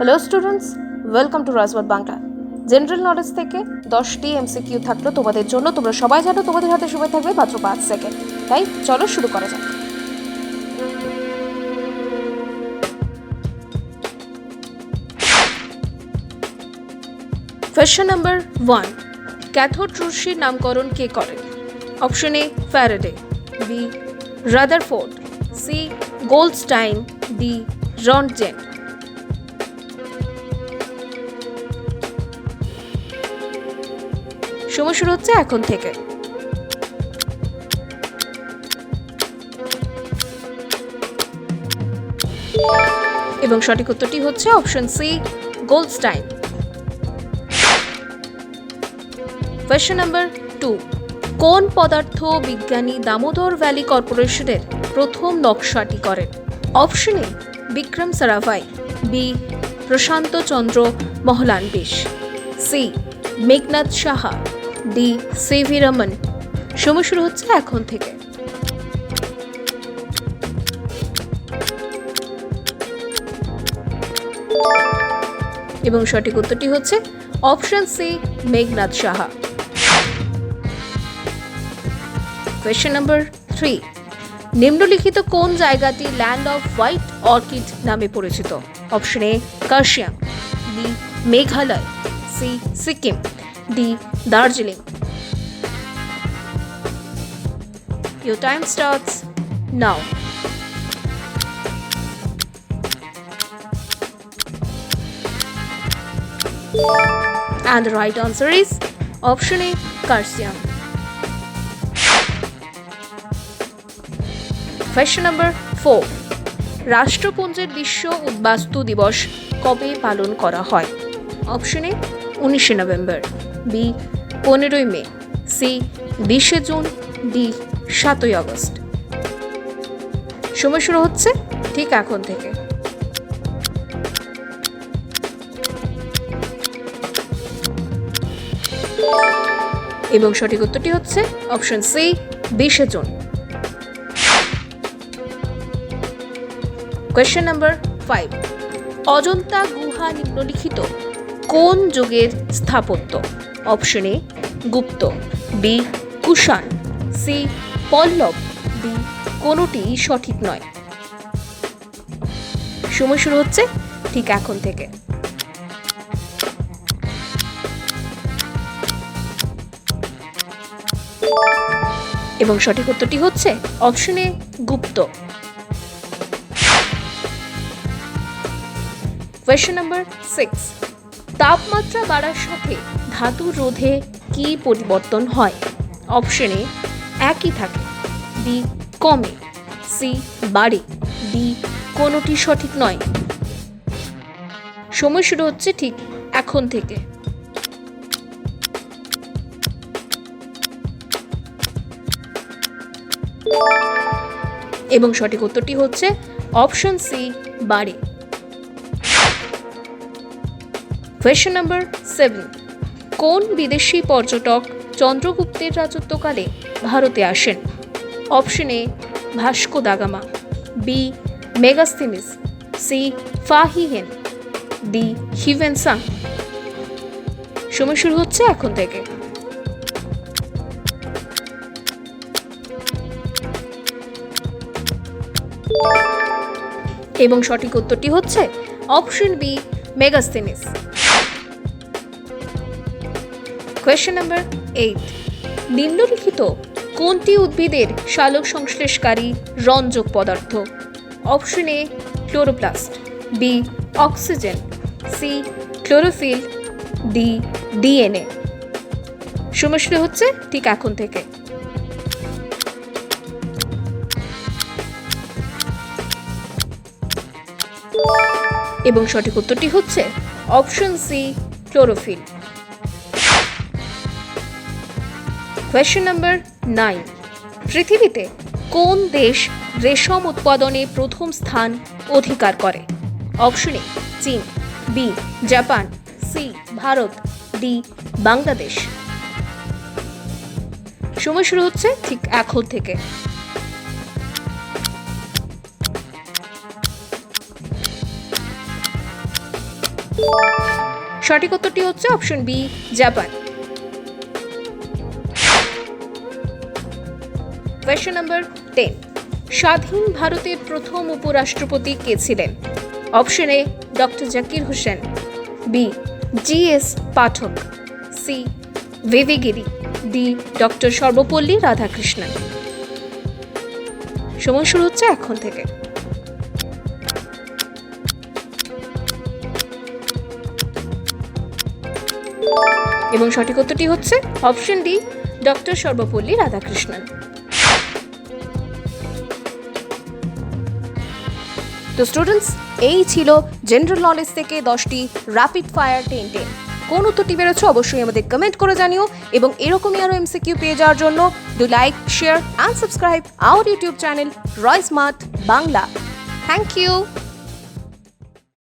Hello students, welcome to Rajbat Bangla. General knowledge থেকে 10টি MCQ থাকলো তোমাদের জন্য। তোমরা সবাই জানো তোমাদের হাতে সময় থাকবে মাত্র 5 সেকেন্ড। তাই চলো শুরু করা যাক। কোয়েশ্চেন নাম্বার 1, ক্যাথোড রশ্মির নামকরণ কে করেন? Option A Faraday, B Rutherford, C Goldstein, D Roentgen. সময় শুরু হচ্ছে এখন থেকে। এবং সঠিক উত্তরটি হচ্ছে option C Goldstein. Question number 2, কোন পদার্থ বিজ্ঞানী দামোদর ভ্যালি কর্পোরেশনের প্রথম নকশাটি করেন? Option A Vikram Sarabhai, B Prasanta Chandra Mahalanobis, C Meghnad Saha, D C V Raman. সময় শুরু হচ্ছে এখন থেকে। এবং সঠিক উত্তরটি হচ্ছে option C Meghnad Saha. Question number 3, নিম্নলিখিত কোন জায়গাটি ল্যান্ড অফ হোয়াইট অর্কিড নামে পরিচিত? Option A Kurseong, B Meghalaya, C Sikkim, D Darjeeling. Your time starts now. And the right answer is option A, Karsiyam. Question number 4, রাষ্ট্রপুঞ্জের বিশ্ব উদ্বাস্তু দিবস কবে পালন করা হয়? Option A 19 November, B 15 May, C 20 June, D 7 August. সময় শুরু হচ্ছে ঠিক এখন থেকে। এবং সঠিক উত্তরটি হচ্ছে option C 20 June. Question number 5, Ajanta গুহা নিম্নলিখিত কোন যুগের স্থাপত্য? Option A Gupta, B Kushan, C Pallava, D কোনোটি সঠিক নয়। সময় শুরু হচ্ছে ঠিক এখন থেকে। এবং সঠিক উত্তরটি হচ্ছে option A Gupta. Question number 6, তাপমাত্রা বাড়ার সাথে ধাতুর রোধে কি পরিবর্তন হয়? অপশন এ একই থাকে, বি কমে, সি বাড়ে, ডি কোনোটি সঠিক নয়। সময় শুরু হচ্ছে ঠিক এখন থেকে। এবং সঠিক উত্তরটি হচ্ছে অপশন সি বাড়ে। কোয়েশ্চেন নাম্বার 7, কোন বিদেশি পর্যটক চন্দ্রগুপ্তের রাজত্বকালে ভারতে আসেন? Option A Vasco da Gama, B Megasthenes, C Fahien, D Hiuen Tsang. সময় শুরু হচ্ছে এখন থেকে। এবং সঠিক উত্তরটি হচ্ছে option B Megasthenes. Question number 8, নিম্নলিখিত কোনটি উদ্ভিদের সালোক সংশ্লেষকারী রঞ্জক পদার্থ? Option A chloroplast, B oxygen, C chlorophyll, D DNA. সময় শুরু হচ্ছে ঠিক এখন থেকে। এবং সঠিক উত্তরটি হচ্ছে option C chlorophyll. Question number 9, পৃথিবীতে কোন দেশ রেশম উৎপাদনে প্রথম স্থান অধিকার করে? অপশন এ চীন, B Japan, C Bharat, D Bangladesh. সময় শুরু হচ্ছে ঠিক এখন থেকে। সঠিক উত্তরটি হচ্ছে option B, Japan. Question number 10, স্বাধীন ভারতের প্রথম উপরাষ্ট্রপতি কে ছিলেন? Option A doctor Zakir Hussain, B G S. Pathak, C V V Giri, D doctor Sarvepalli Radhakrishnan. সময় শুরু হচ্ছে এখন থেকে। এবং সঠিক উত্তরটি হচ্ছে option D, doctor Sarvepalli Radhakrishnan. তো স্টুডেন্টস, এই ছিল জেনারেল নলেজ থেকে 10টি র্যাপিড ফায়ার 10 কোন উত্তরটি বেরোচ্ছে অবশ্যই আমাদের কমেন্ট করে জানিও, এবং এরকমই আরও MCQ পেয়ে যাওয়ার জন্য do like, share and subscribe our YouTube channel Roy smart Bangla. Thank you.